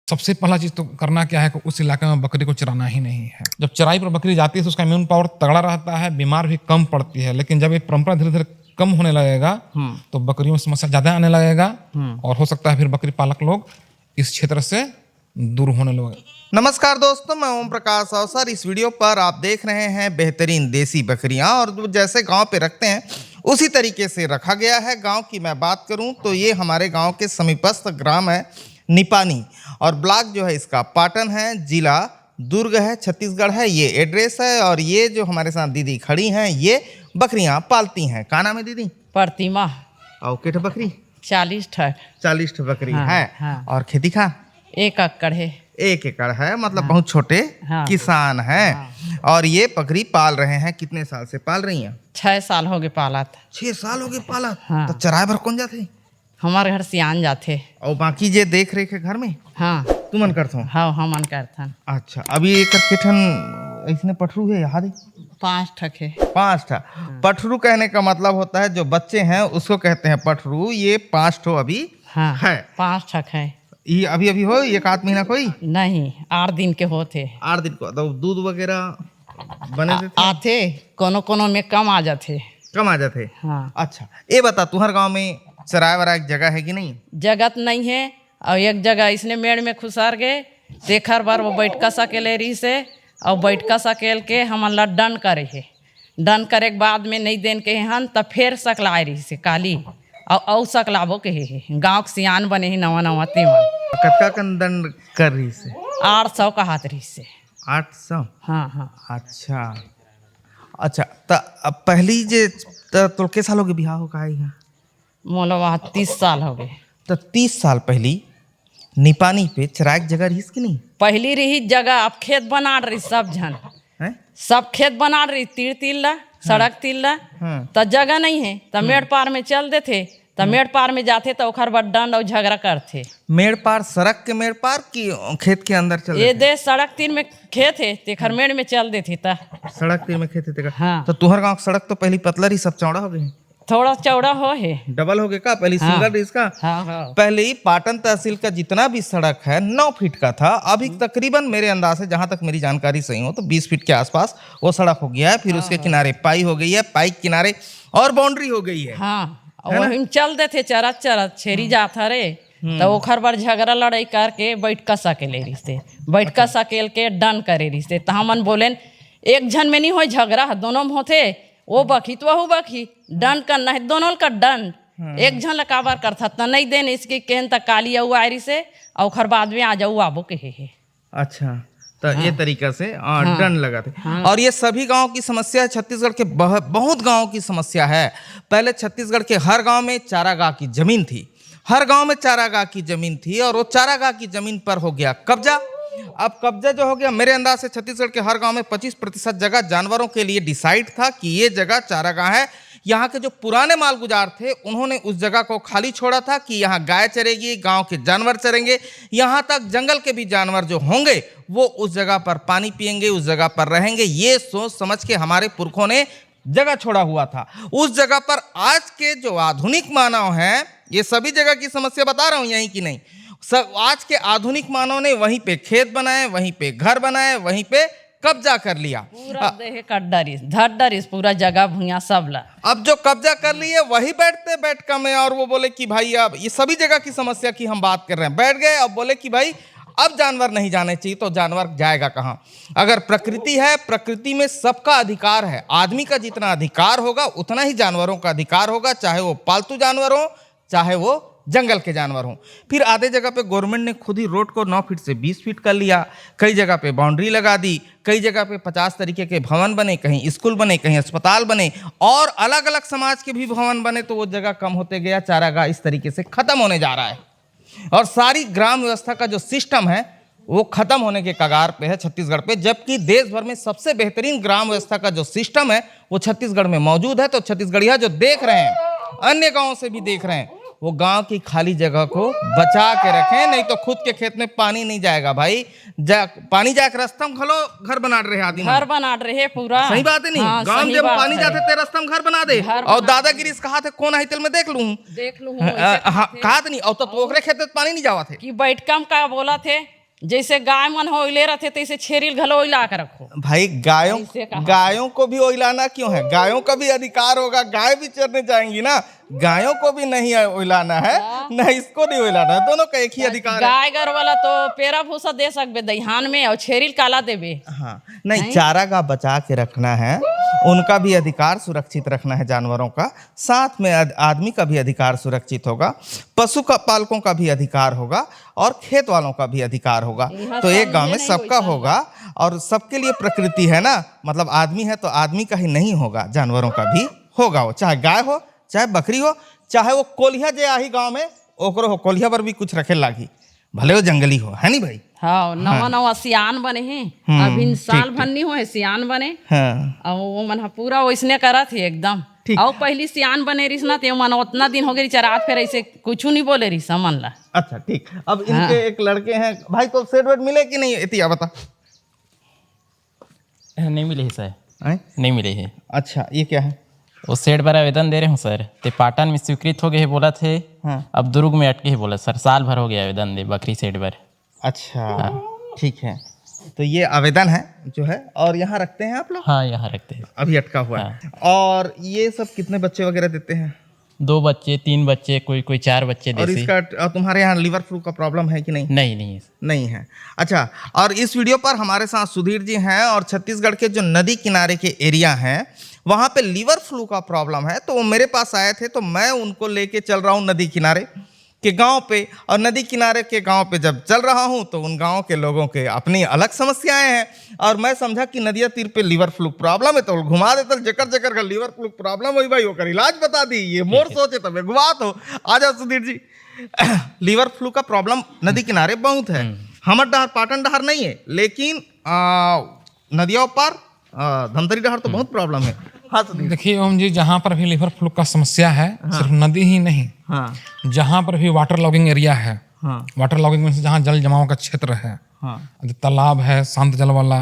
सबसे पहला चीज तो करना क्या है कि उस इलाके में बकरी को चराना ही नहीं है। जब चराई पर बकरी जाती है तो उसका इम्यून पावर तगड़ा रहता है, बीमार भी कम पड़ती है। लेकिन जब ये परंपरा धीरे धीरे कम होने लगेगा तो बकरियों में समस्या ज्यादा आने लगेगा और हो सकता है फिर बकरी पालक लोग इस क्षेत्र से दूर होने लगे। नमस्कार दोस्तों, मैं ओम प्रकाश अवसर। इस वीडियो पर आप देख रहे हैं बेहतरीन देसी बकरियां और जैसे गांव पे रखते हैं उसी तरीके से रखा गया है। गांव की मैं बात करूं तो ये हमारे गांव के समीपस्थ ग्राम है निपानी और ब्लॉक जो है इसका पाटन है, जिला दुर्ग है, छत्तीसगढ़ है। ये एड्रेस है और ये जो हमारे साथ दीदी खड़ी हैं ये बकरियां पालती हैं। का नाम है दीदी? प्रतिमा। और किट बकरी? 40 ठक। 40 बकरी हाँ, है। हाँ। और खेती खा 1 एकड़ है। 1 एकड़ है, मतलब बहुत छोटे किसान हैं। और ये बकरी पाल रहे हैं। कितने साल से पाल रही हैं? 6 साल हो गए पालत। 6 साल हो गए पाला। हाँ। तो चराए भर कौन जाते? हमारे घर सियान जाते। और बाकी जे देख रेख है घर में हाँ तुमन करते हो? हाँ हमन करथन। अच्छा, अभी एक किठन इसने पठरू है यहाँ दे 5 ठक है। 5 ठा। पठरू कहने का मतलब होता है जो बच्चे हैं उसको कहते हैं पठरू। ये 5 ठो अभी हाँ है। 5 ठक है। ये अभी अभी हो 1 महीना कोई नहीं 8 दिन के होते। 8 दिन को तो दूध वगैरह बने देते? आते कोनो कोनो में कम आ जाते। कम आ जाते? हाँ। अच्छा, ये बता तुम्हारे गांव में चराए वाला एक जगह है कि नहीं? जगत नहीं है और एक जगह इसने मेड़ में खुसार गए देखर बार वो बैठका सकेले रही से और बैठका सकेल के हमन ला डन करे है। डन करे के बाद में नहीं देन के हन तब फिर सकलाए रही से काली और सकलाबो के है। गाँव के सियान बने ही नवा नवा तेमन। कतका कन दंड कर रही से? 800 का हाथ रही से। 800? हाँ हाँ। अच्छा अच्छा। तो अब पहली जे तो के साल हो गए बिहार हो का यहाँ? मोला वहाँ 30 साल हो गए। तो 30 साल पहली निपानी पे चराए की जगह रहीस कि नहीं? पहली रही जगह अब खेत बना रही सब झन हैं? सब खेत बना रही तीर तिल ला सड़क तिल ला हाँ। तो जगह नहीं है तो मेड़ पार में चल देते तो मेड़ पार में जाते तो ओखर बाद दंड और झगड़ा करते। मेड़ पार सड़क के मेड़ पार की खेत के अंदर चल ये देते? दे सड़क तीर में खेत है तेखर मेड़ में चल देते ता। सड़क तीर में खेत है? हाँ। तो तुहर गांव की सड़क तो पहली पतला रही, सब चौड़ा हो गई? थोड़ा चौड़ा हो है। डबल हो गया का? पहली हाँ। सिंगल रही इसका? हाँ हाँ। पहले ही पाटन तहसील का जितना भी सड़क है 9 फीट का था। अभी तकरीबन मेरे अंदाज से, जहां तक मेरी जानकारी सही हो, तो 20 फीट के आसपास वो सड़क हो गया है। फिर उसके किनारे पाई हो गई है, पाई के किनारे और बाउंड्री हो गई है। हाँ वही में चल देते चरत चरत छेरी जाता रे तो ओखर बार झगड़ा लड़ाई करके बैठका सकेले रिश्ते बैठका सकेल के डन करे रिश्ते तो हमन बोलेन एक झन में नहीं हो झगड़ा दोनों में होते वो बखी तो वह बखी दंड करना है दोनों का दंड। एक झन लकाबार करता तो नहीं देन इसकी कहन तक काली आऊ आयरी से और खर बाद में आ जाऊ आबो के है। अच्छा, तो ये तरीका से डंड लगाते। और ये सभी गांव की समस्या है, छत्तीसगढ़ के बहुत गांव की समस्या है। पहले छत्तीसगढ़ के हर गांव में चारागाह की जमीन थी। हर गांव में चारागाह की जमीन थी और वो चारागाह की जमीन पर हो गया कब्जा। अब कब्जा जो हो गया, मेरे अंदाज से छत्तीसगढ़ के हर गांव में 25% जगह जानवरों के लिए डिसाइड था कि ये जगह चारागाह है। यहाँ के जो पुराने मालगुजार थे उन्होंने उस जगह को खाली छोड़ा था कि यहाँ गाय चरेगी, गांव के जानवर चरेंगे, यहाँ तक जंगल के भी जानवर जो होंगे वो उस जगह पर पानी पिएंगे, उस जगह पर रहेंगे। ये सोच समझ के हमारे पुरखों ने जगह छोड़ा हुआ था। उस जगह पर आज के जो आधुनिक मानव हैं, ये सभी जगह की समस्या बता रहा हूँ यहीं की नहीं, सब आज के आधुनिक मानव ने वहीं पे खेत बनाए, वहीं पे घर बनाए, वहीं पे कब्जा कर लिया। पूरा देह कड्डरिस धड्डरिस पूरा जगह भूया सब ला। अब जो कब्जा कर लिए वही बैठते बैठका में और वो बोले कि भाई अब ये सभी जगह की समस्या की हम बात कर रहे हैं। बैठ गए, अब बोले कि भाई अब जानवर नहीं जाने चाहिए। तो जानवर जाएगा कहाँ? अगर प्रकृति है, प्रकृति में सबका अधिकार है। आदमी का जितना अधिकार होगा उतना ही जानवरों का अधिकार होगा, चाहे वो पालतू जानवर हो चाहे वो जंगल के जानवर हों। फिर आधे जगह पे गवर्नमेंट ने खुद ही रोड को 9 फीट से 20 फीट कर लिया। कई जगह पे बाउंड्री लगा दी, कई जगह पे 50 तरीके के भवन बने, कहीं स्कूल बने, कहीं अस्पताल बने और अलग अलग समाज के भी भवन बने। तो वो जगह कम होते गया, चारागाह इस तरीके से खत्म होने जा रहा है और सारी ग्राम व्यवस्था का जो सिस्टम है वो खत्म होने के कगार पे है छत्तीसगढ़ पे। जबकि देश भर में सबसे बेहतरीन ग्राम व्यवस्था का जो सिस्टम है वो छत्तीसगढ़ में मौजूद है। तो छत्तीसगढ़िया जो देख रहे हैं, अन्य गाँव से भी देख रहे हैं, वो गांव की खाली जगह को बचा के रखें, नहीं तो खुद के खेत में पानी नहीं जाएगा भाई। पानी जाकर रास्ता में खलो घर बना रहे आदमी, घर बना रहे पूरा। सही बात है नहीं? हाँ, गांव जब पानी जाते तेरे रास्ता में घर बना दे। और दादागिरी कहा थे कौन है तेल में देख लूं देख लूं कहा नहीं। और तो ओकरे खेत में पानी नहीं जावा थे कि बैठकम का बोला थे जैसे गाय मन हो ओइले रहते तैसे छेरिल घलो ओइला के रखो। भाई ऐसे कहा। गायों को भी ओइलाना क्यों है? गायों का भी अधिकार होगा, गाय भी चरने जाएंगी ना। गायों को भी नहीं ओइलाना है, न इसको नहीं ओइलाना है, दोनों का एक ही अधिकार है। गाय गर वाला तो पेरा भूसा दे सकबे दहिहान में और छेरिल काला देबे। हाँ, नहीं, चारागाह बचा के रखना है, उनका भी अधिकार सुरक्षित रखना है जानवरों का, साथ में आदमी का भी अधिकार सुरक्षित होगा, पशु का पालकों का भी अधिकार होगा और खेत वालों का भी अधिकार होगा। तो एक गांव में सबका होगा और सबके लिए प्रकृति है ना, मतलब आदमी है तो आदमी का ही नहीं होगा, जानवरों का भी होगा। वो चाहे गाय हो, चाहे बकरी हो, चाहे वो कोलिया जे आही गांव में ओकरो हो, कोलिया पर भी कुछ रखे लागी, भले वो जंगली हो, है नहीं भाई? हाँ, नवा नवा सियान बने हैं, अभी साल भर नहीं हुए सियान बने। हाँ, और वो मन पूरा वैसने करा थे एकदम। और पहली सियान बने रही ना, तो मन उतना दिन हो गई चरा, फिर ऐसे कुछ नहीं बोले रही समन ला। अच्छा ठीक। अब इनके एक लड़के हैं भाई, को सेट वेट मिले कि नहीं? इतिया बता। नहीं मिले है सर, हैं? नहीं मिले है। अच्छा, ये क्या है? वो सेठ पर आवेदन दे रहे हूँ सर, ते पाटन में स्वीकृत हो गए है बोला थे। हाँ। अब दुर्ग में अटके है बोला सर, साल भर हो गया आवेदन दे बकरी सेठ पर। अच्छा ठीक है, तो ये आवेदन है जो है, और यहाँ रखते हैं आप लोग? हाँ, यहाँ रखते हैं। अभी अटका हुआ है। और ये सब कितने बच्चे वगैरह देते हैं? 2 बच्चे, 3 बच्चे, कोई 4 बच्चे और देसी। इसका तुम्हारे यहाँ लीवर फ्लू का प्रॉब्लम है कि नहीं? नहीं है। नहीं है। अच्छा, और इस वीडियो पर हमारे साथ सुधीर जी हैं, और छत्तीसगढ़ के जो नदी किनारे के एरिया हैं वहाँ पे लीवर फ्लू का प्रॉब्लम है, तो वो मेरे पास आए थे, तो मैं उनको लेके चल रहा हूँ नदी किनारे के गांव पे। और नदी किनारे के गांव पे जब चल रहा हूँ तो उन गांव के लोगों के अपनी अलग समस्याएं हैं, और मैं समझा कि नदिया तीर पे लीवर फ्लू प्रॉब्लम है, तो घुमा देता जकर जकर का लीवर फ्लू प्रॉब्लम हुई भाई, होकर इलाज बता दी। ये मोर सोचे तब गुवात हो। आ जाओ सुधीर जी। लीवर फ्लू का प्रॉब्लम नदी किनारे बहुत है, हमर डहर पाटन डहर नहीं है, लेकिन नदियों पर धमतरी डहर तो बहुत प्रॉब्लम है। हाँ सुधीर। देखिए ओम जी, जहाँ पर भी लिवर फ्लू का समस्या है, सिर्फ नदी ही नहीं, हाँ जहाँ पर भी वाटर लॉगिंग एरिया है, हाँ वाटर लॉगिंग में जहाँ जल जमाव का क्षेत्र है, हाँ तालाब है शांत जल वाला,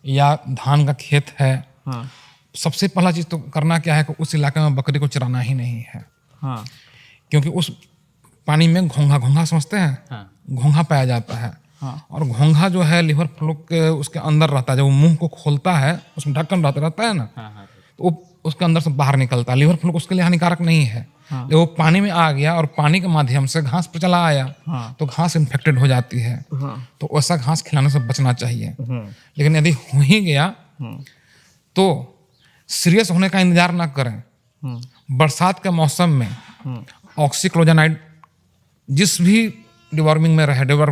या धान का खेत है, हाँ सबसे पहला चीज तो करना क्या है कि उस इलाके में बकरी को चराना ही नहीं है। हाँ क्योंकि उस पानी में घोंघा समझते हैं, हाँ। घोंघा पाया जाता है। हाँ। और घोंघा जो है लिवर फ्लू के उसके अंदर रहता है, जब वो मुंह को खोलता है उसमें ढक्कन रहता है ना, तो वो उसके अंदर से बाहर निकलता है। लिवर फ्लू उसके लिए हानिकारक नहीं है। जब वो पानी में आ गया और पानी के माध्यम से घास पर चला आया, तो घास इन्फेक्टेड हो जाती है, तो वैसा घास खिलाने से बचना चाहिए। लेकिन यदि हो ही गया तो सीरियस होने का इंतजार ना करें। बरसात के मौसम में ऑक्सीक्लोजनाइड जिस भी डिवर्मर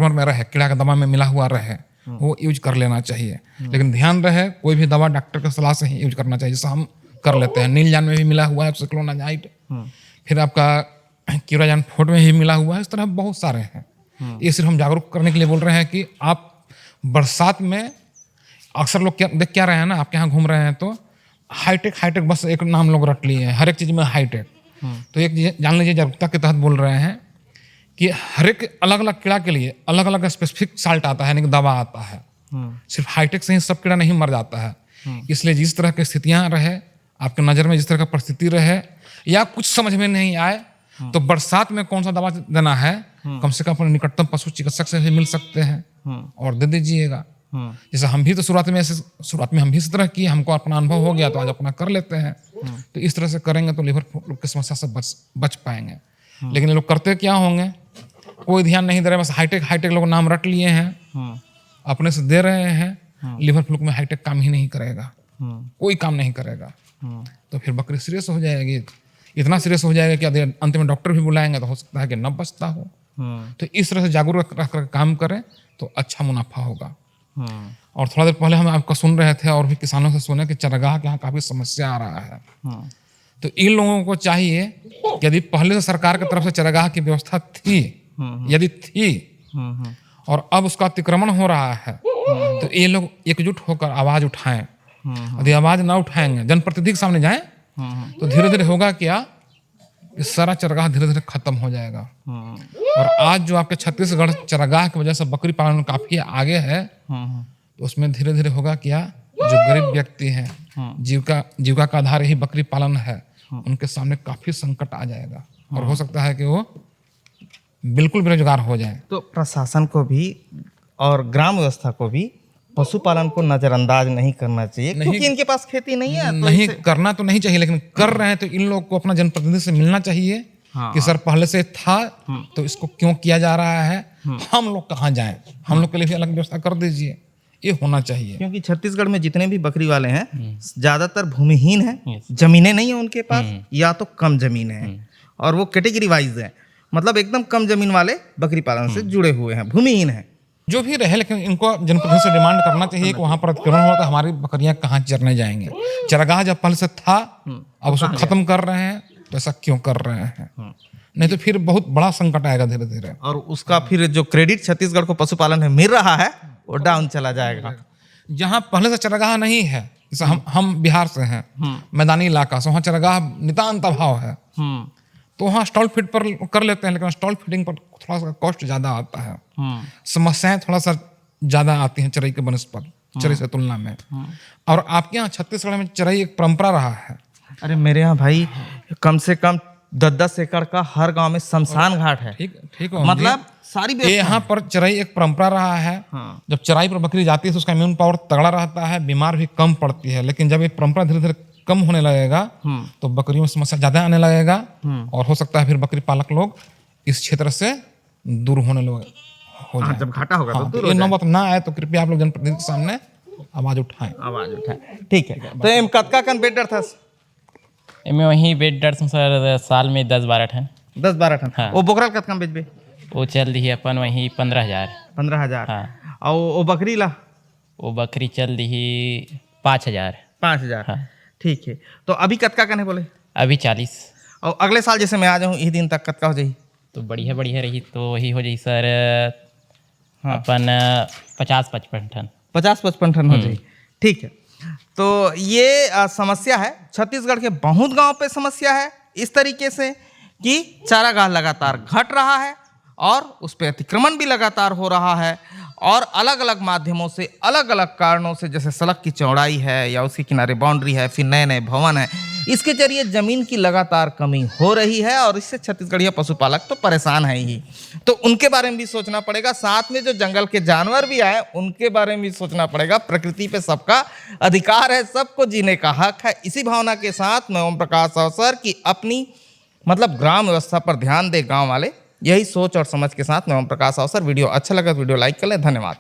में रहे, कीड़ा का दवा में मिला हुआ रहे, वो यूज कर लेना चाहिए। लेकिन ध्यान रहे कोई भी दवा डॉक्टर की सलाह से ही यूज करना चाहिए, जैसे हम कर लेते हैं। नीलजान में भी मिला हुआ है ऑक्सीक्लोजनाइड, फिर आपका क्यूराजान फोर्ट में भी मिला हुआ है, इस तरह बहुत सारे हैं। ये सिर्फ हम जागरूक करने के लिए बोल रहे हैं कि आप बरसात में अक्सर लोग क्या रहे हैं ना, आपके यहाँ घूम रहे हैं तो हाईटेक बस एक नाम लोग रट लिए हैं, हर एक चीज़ में हाईटेक। तो एक जान लीजिए, जागरूकता के तहत बोल रहे हैं कि हर एक अलग अलग कीड़ा के लिए अलग अलग स्पेसिफिक साल्ट आता है, यानी कि दवा आता है। सिर्फ हाईटेक से ही सब कीड़ा नहीं मर जाता है। इसलिए जिस तरह की स्थितियाँ रहे आपके नज़र में, जिस तरह का परिस्थिति रहे, या कुछ समझ में नहीं आए, तो बरसात में कौन सा दवा देना है, कम से कम अपने निकटतम पशु चिकित्सक से भी मिल सकते हैं और दे दीजिएगा। जैसे हम भी तो शुरुआत में हम भी इस तरह किए, हमको अपना अनुभव हो गया तो आज अपना कर लेते हैं। तो इस तरह से करेंगे तो लिवर फ्लू की समस्या से बच पाएंगे। लेकिन लोग करते क्या होंगे, कोई ध्यान नहीं दे रहे, बस हाईटेक लोग नाम रट लिए हैं, अपने से दे रहे हैं। लिवर फ्लू में हाईटेक काम ही नहीं करेगा, कोई काम नहीं करेगा। तो फिर बकरी सीरियस हो जाएगी, इतना सीरियस हो जाएगा कि अंत में डॉक्टर भी बुलाएंगे तो हो सकता है कि न बचता हो। तो इस तरह से जागरूक रख कर काम करें तो अच्छा मुनाफा होगा। और थोड़ा देर पहले हम आपका सुन रहे थे और भी किसानों से सुने कि चरगाह के यहाँ काफी समस्या आ रहा है। तो इन लोगों को चाहिए कि यदि पहले से सरकार की तरफ से चरगाह की व्यवस्था थी, यदि थी और अब उसका अतिक्रमण हो रहा है, तो ये लोग एकजुट होकर आवाज उठाएं। यदि आवाज ना उठाएंगे, जनप्रतिनिधि के सामने जाएं, तो धीरे धीरे होगा क्या, इस सारा चरगाह धीरे धीरे खत्म हो जाएगा। और आज जो आपके छत्तीसगढ़ चरगाह की वजह से बकरी पालन में काफी आगे है, तो उसमें धीरे धीरे होगा क्या, जो गरीब व्यक्ति हैं, जीविका का आधार ही बकरी पालन है, उनके सामने काफी संकट आ जाएगा और हो सकता है कि वो बिल्कुल बेरोजगार हो जाए। तो प्रशासन को भी और ग्राम व्यवस्था को भी पशुपालन को नजरअंदाज नहीं करना चाहिए, क्योंकि इनके पास खेती नहीं है। तो नहीं करना तो नहीं चाहिए, लेकिन कर रहे हैं तो इन लोग को अपना जनप्रतिनिधि से मिलना चाहिए कि सर पहले से था तो इसको क्यों किया जा रहा है, हम लोग कहाँ जाएं, हम लोग के लिए भी अलग व्यवस्था कर दीजिए, ये होना चाहिए। क्योंकि छत्तीसगढ़ में जितने भी बकरी वाले हैं ज्यादातर भूमिहीन हैं, जमीनें नहीं है उनके पास या तो कम जमीन है, और वो कैटेगरी वाइज है, मतलब एकदम कम जमीन वाले बकरी पालन से जुड़े हुए हैं, भूमिहीन हैं। जो भी रहे, लेकिन इनको जनप्रतिनिधि से डिमांड करना चाहिए कि वहाँ पर अतिक्रमण हो तो हमारी बकरियां कहाँ चरने जाएंगे। चरगाह जब पहले से था अब उसको खत्म कर रहे हैं तो ऐसा क्यों कर रहे हैं, नहीं तो फिर बहुत बड़ा संकट आएगा धीरे धीरे, और उसका फिर जो क्रेडिट छत्तीसगढ़ को पशुपालन में मिल रहा है वो डाउन चला जाएगा। जहाँ पहले से चरगाह नहीं है, जैसे हम बिहार से हैं, मैदानी इलाका से, वहाँ चरगाह नितांत अभाव है, तो वहाँ स्टॉल फीड पर कर लेते हैं, लेकिन स्टॉल फीडिंग पर थोड़ा सा कॉस्ट ज़्यादा आता है, समस्याएं थोड़ा सा ज़्यादा आती हैं चराई के बनस्पत चराई से तुलना में। और आपके यहाँ छत्तीसगढ़ में चराई एक परंपरा रहा है। अरे मेरे यहाँ भाई कम से कम 10-10 एकड़ का हर गांव में शमशान घाट है, ठीक है, मतलब सारी ये यहाँ पर चराई एक परंपरा रहा है। जब चराई पर बकरी जाती है तो उसका इम्यून पावर तगड़ा रहता है, बीमार भी कम पड़ती है, लेकिन जब ये परंपरा धीरे धीरे कम होने लगेगा तो बकरियों में समस्या ज्यादा आने लगेगा, और हो सकता है फिर बकरी पालक लोग इस क्षेत्र से दूर होने लगे हो जाए। जब घाटा होगा तो दूर ये नौबत ना आए तो कृपया आप लोग जनप्रतिनिधि के सामने आवाज उठाएं। आवाज उठाए, ठीक है। तो एम कतका कन बेड डर था? मैं वहीं बेड डर सर साल में 10-12 ठन। 10-12 ठन। हाँ। वो बोकरा कतका बेचबे? वो चल रही है अपन वहीं 15,000। 15,000। हाँ। और वो बकरी ला? वो बकरी चल रही 5,000। 5,000। हाँ। ठीक है। तो अभी कतका कने बोले? अभी 40। और अगले साल जैसे मैं आ जाऊँ इस दिन तक कतका हो जाई? तो बढ़िया रही तो वही हो जाई सर। हाँ। अपन 50-55 ठन। 50-55 टन हो जाए, ठीक है। तो ये समस्या है छत्तीसगढ़ के बहुत गांव पे समस्या है इस तरीके से कि चारागाह लगातार घट रहा है और उस पर अतिक्रमण भी लगातार हो रहा है, और अलग अलग माध्यमों से अलग अलग कारणों से, जैसे सड़क की चौड़ाई है या उसके किनारे बाउंड्री है, फिर नए नए भवन है, इसके जरिए जमीन की लगातार कमी हो रही है, और इससे छत्तीसगढ़िया पशुपालक तो परेशान है ही। तो उनके बारे में भी सोचना पड़ेगा, साथ में जो जंगल के जानवर भी आए उनके बारे में भी सोचना पड़ेगा। प्रकृति पे सबका अधिकार है, सबको जीने का हक है। इसी भावना के साथ मैं ओम प्रकाश अवसर की अपनी मतलब ग्राम व्यवस्था पर ध्यान दे गाँव वाले, यही सोच और समझ के साथ मैं ओम प्रकाश अवसर। वीडियो अच्छा लगा तो वीडियो लाइक कर लें। धन्यवाद।